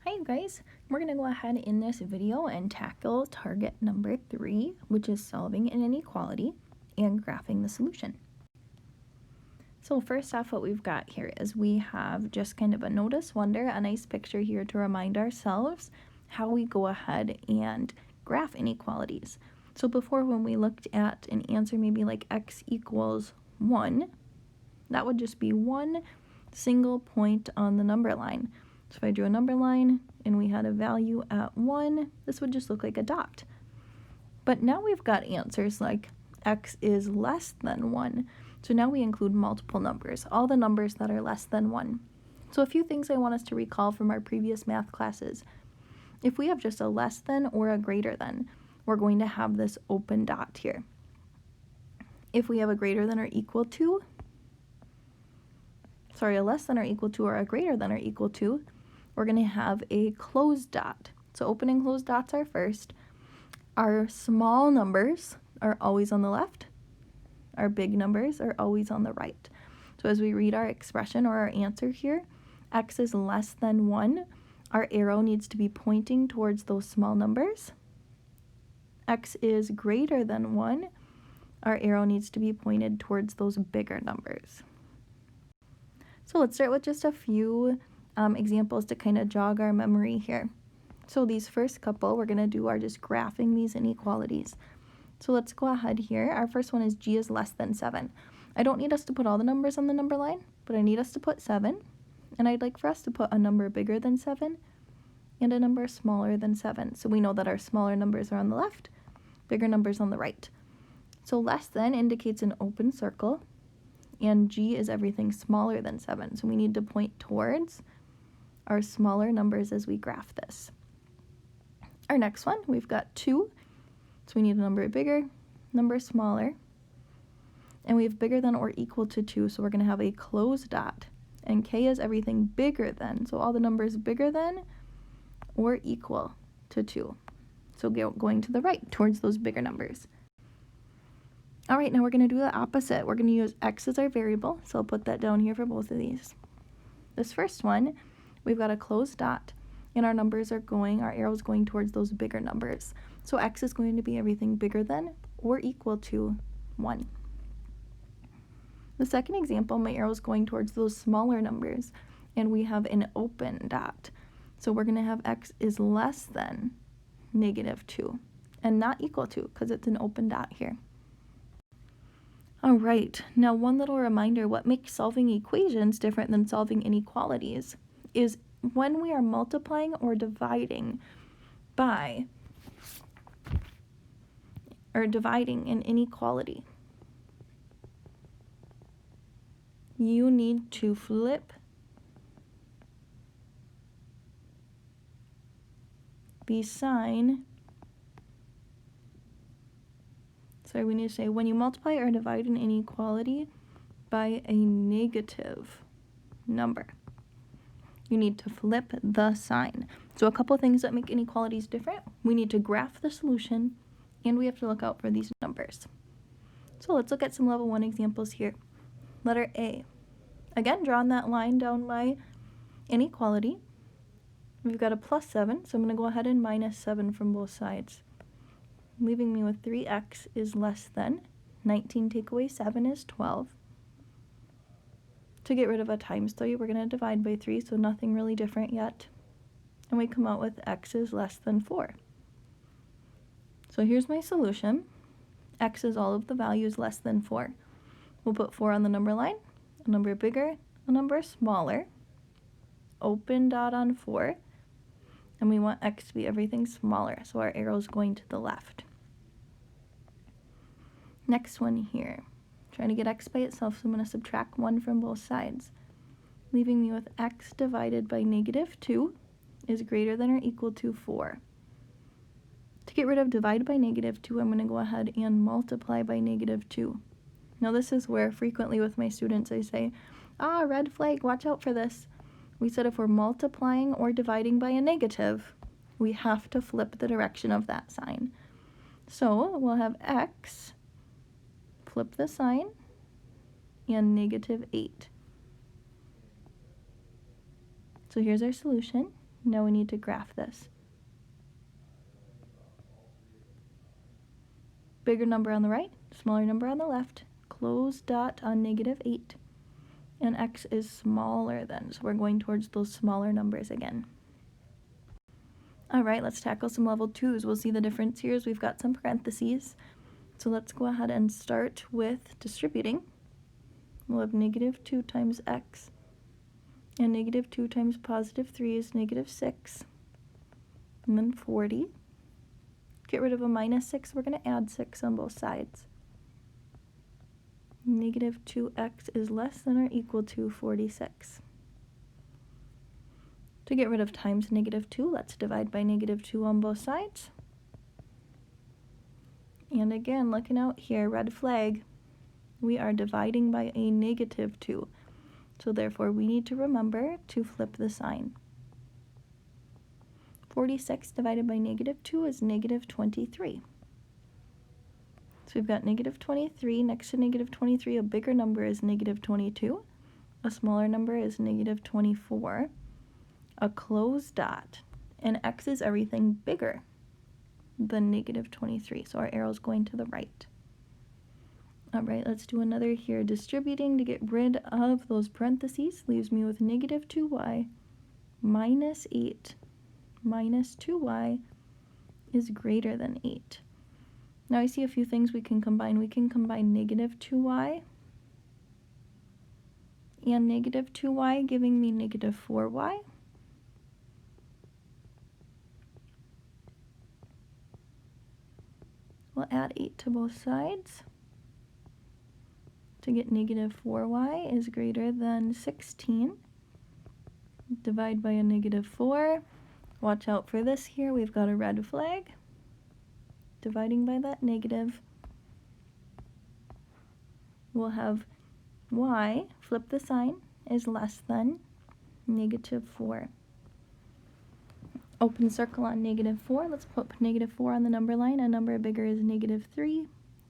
Hi you guys, we're going to go ahead in this video and tackle target number 3, which is solving an inequality and graphing the solution. So first off, what we've got here is we have just kind of a notice wonder, a nice picture here to remind ourselves how we go ahead and graph inequalities. So before, when we looked at an answer maybe like x equals 1, that would just be one single point on the number line. So if I drew a number line and we had a value at 1, this would just look like a dot. But now we've got answers like x is less than 1. So now we include multiple numbers, all the numbers that are less than 1. So a few things I want us to recall from our previous math classes. If we have just a less than or a greater than, we're going to have this open dot here. If we have a greater than or equal to, a less than or equal to or a greater than or equal to, we're going to have a closed dot. So open and closed dots are first. Our small numbers are always on the left. Our big numbers are always on the right. So as we read our expression or our answer here, x is less than 1. Our arrow needs to be pointing towards those small numbers. X is greater than 1. Our arrow needs to be pointed towards those bigger numbers. So let's start with just a few examples to kind of jog our memory here. So these first couple we're going to do are just graphing these inequalities. So let's go ahead here. Our first one is g is less than 7. I don't need us to put all the numbers on the number line, but I need us to put 7. And I'd like for us to put a number bigger than 7 and a number smaller than 7. So we know that our smaller numbers are on the left, bigger numbers on the right. So less than indicates an open circle, and g is everything smaller than 7. So we need to point towards our smaller numbers as we graph this. Our next one, we've got 2. So we need a number bigger, number smaller. And we have bigger than or equal to 2, so we're going to have a closed dot. And k is everything bigger than, so all the numbers bigger than or equal to 2. So going to the right, towards those bigger numbers. All right, now we're going to do the opposite. We're going to use x as our variable, so I'll put that down here for both of these. This first one, we've got a closed dot, and our numbers are going, our arrow's going towards those bigger numbers. So x is going to be everything bigger than or equal to 1. The second example, my arrow's going towards those smaller numbers, and we have an open dot. So we're going to have x is less than -2, and not equal to, because it's an open dot here. All right, now one little reminder, what makes solving equations different than solving inequalities is when we are multiplying or dividing by, or dividing an inequality, you need to flip the sign. So we need to say when you multiply or divide an inequality by a negative number, you need to flip the sign. So a couple things that make inequalities different. We need to graph the solution, and we have to look out for these numbers. So let's look at some level 1 examples here. Letter A. Again, drawing that line down my inequality. We've got a plus 7, so I'm going to go ahead and minus 7 from both sides, leaving me with 3x is less than 19 take away 7 is 12. To get rid of a times 3, we're going to divide by 3, so nothing really different yet. And we come out with x is less than 4. So here's my solution. X is all of the values less than 4. We'll put 4 on the number line, a number bigger, a number smaller, open dot on 4, and we want x to be everything smaller, so our arrow is going to the left. Next one here, trying to get x by itself, so I'm going to subtract 1 from both sides, leaving me with x divided by -2 is greater than or equal to 4. To get rid of divide by -2, I'm going to go ahead and multiply by -2. Now this is where frequently with my students I say, red flag, watch out for this. We said if we're multiplying or dividing by a negative, we have to flip the direction of that sign. So we'll have x, flip the sign, and -8. So here's our solution. Now we need to graph this. Bigger number on the right, smaller number on the left, closed dot on -8, and x is smaller than, so we're going towards those smaller numbers again. All right, let's tackle some level 2s. We'll see the difference here is we've got some parentheses. So let's go ahead and start with distributing. We'll have -2 times x, and -2 times +3 is -6, and then 40. Get rid of a -6, we're going to add 6 on both sides. -2x is less than or equal to 46. To get rid of times -2, let's divide by -2 on both sides. And again, looking out here, red flag, we are dividing by a -2. So therefore, we need to remember to flip the sign. 46 divided by -2 is -23. So we've got -23. Next to -23, a bigger number is -22. A smaller number is -24. A closed dot, and x is everything bigger than -23, so our arrow's going to the right. All right, let's do another here. Distributing to get rid of those parentheses leaves me with -2y minus 8 minus 2y is greater than 8. Now I see a few things we can combine. We can combine -2y and -2y, giving me -4y. We'll add 8 to both sides to get -4y is greater than 16. Divide by a -4. Watch out for this here. We've got a red flag. Dividing by that negative. We'll have y, flip the sign, is less than -4. Open circle on -4. Let's put -4 on the number line. A number bigger is -3.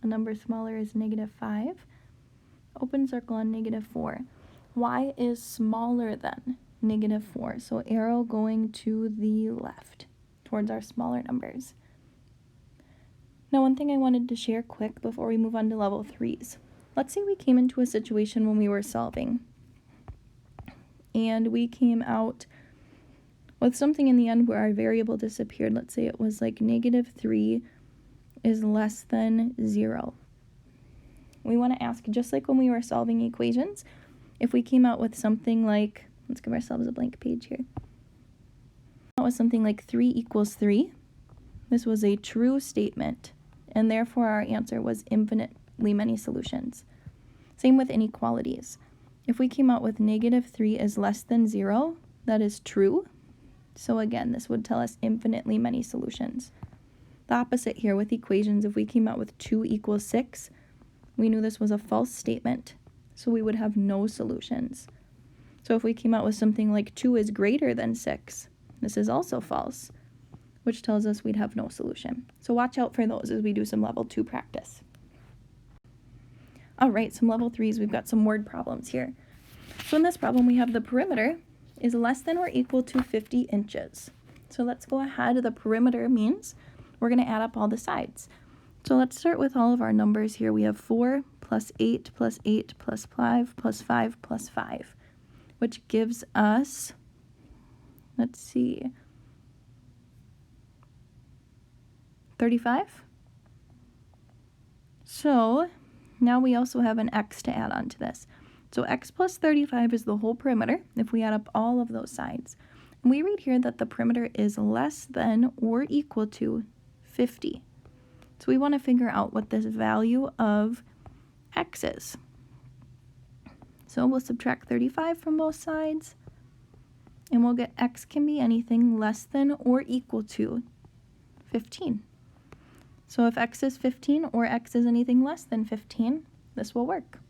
A number smaller is -5. Open circle on -4. Y is smaller than -4. So arrow going to the left towards our smaller numbers. Now one thing I wanted to share quick before we move on to level 3s. Let's say we came into a situation when we were solving and we came out with something in the end where our variable disappeared. Let's say it was like -3 is less than 0. We want to ask, just like when we were solving equations, if we came out with something like, let's give ourselves a blank page here. Out with something like 3 equals 3. This was a true statement, and therefore our answer was infinitely many solutions. Same with inequalities. If we came out with -3 is less than 0, that is true. So again, this would tell us infinitely many solutions. The opposite here with equations, if we came out with 2 equals 6, we knew this was a false statement, so we would have no solutions. So if we came out with something like 2 is greater than 6, this is also false, which tells us we'd have no solution. So watch out for those as we do some level 2 practice. All right, some level 3s, we've got some word problems here. So in this problem, we have the perimeter is less than or equal to 50 inches. So let's go ahead. The perimeter means we're going to add up all the sides. So let's start with all of our numbers here. We have 4 plus 8 plus 8 plus 5 plus 5 plus 5, which gives us, let's see, 35. So now we also have an x to add on to this. So x plus 35 is the whole perimeter if we add up all of those sides. And we read here that the perimeter is less than or equal to 50. So we want to figure out what this value of x is. So we'll subtract 35 from both sides, and we'll get x can be anything less than or equal to 15. So if x is 15 or x is anything less than 15, this will work.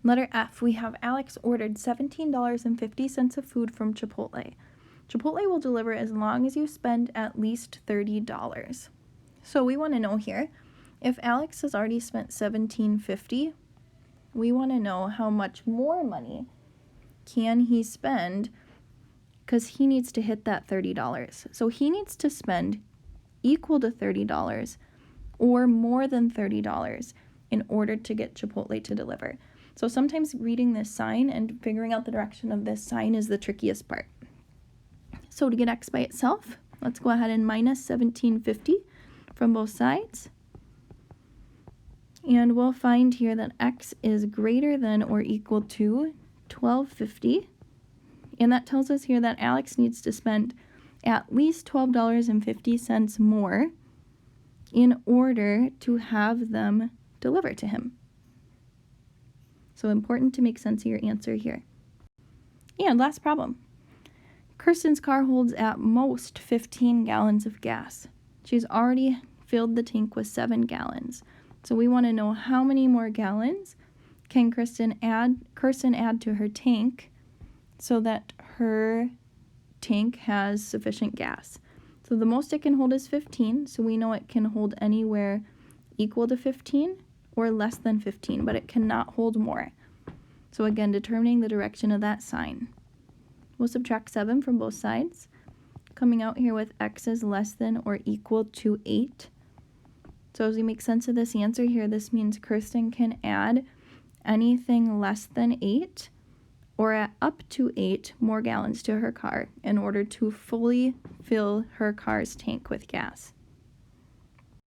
Letter F, we have Alex ordered $17.50 of food from Chipotle. Chipotle will deliver as long as you spend at least $30. So we want to know here, if Alex has already spent $17.50, we want to know how much more money can he spend because he needs to hit that $30. So he needs to spend equal to $30 or more than $30 in order to get Chipotle to deliver. So sometimes reading this sign and figuring out the direction of this sign is the trickiest part. So to get x by itself, let's go ahead and minus 1750 from both sides. And we'll find here that x is greater than or equal to 1250. And that tells us here that Alex needs to spend at least $12.50 more in order to have them deliver to him. So important to make sense of your answer here. And last problem. Kirsten's car holds at most 15 gallons of gas. She's already filled the tank with 7 gallons. So we want to know how many more gallons can Kirsten add to her tank so that her tank has sufficient gas. So the most it can hold is 15, so we know it can hold anywhere equal to 15 or less than 15, but it cannot hold more. So again, determining the direction of that sign. We'll subtract 7 from both sides, coming out here with x is less than or equal to 8. So as we make sense of this answer here, this means Kirsten can add anything less than 8 or at up to 8 more gallons to her car in order to fully fill her car's tank with gas.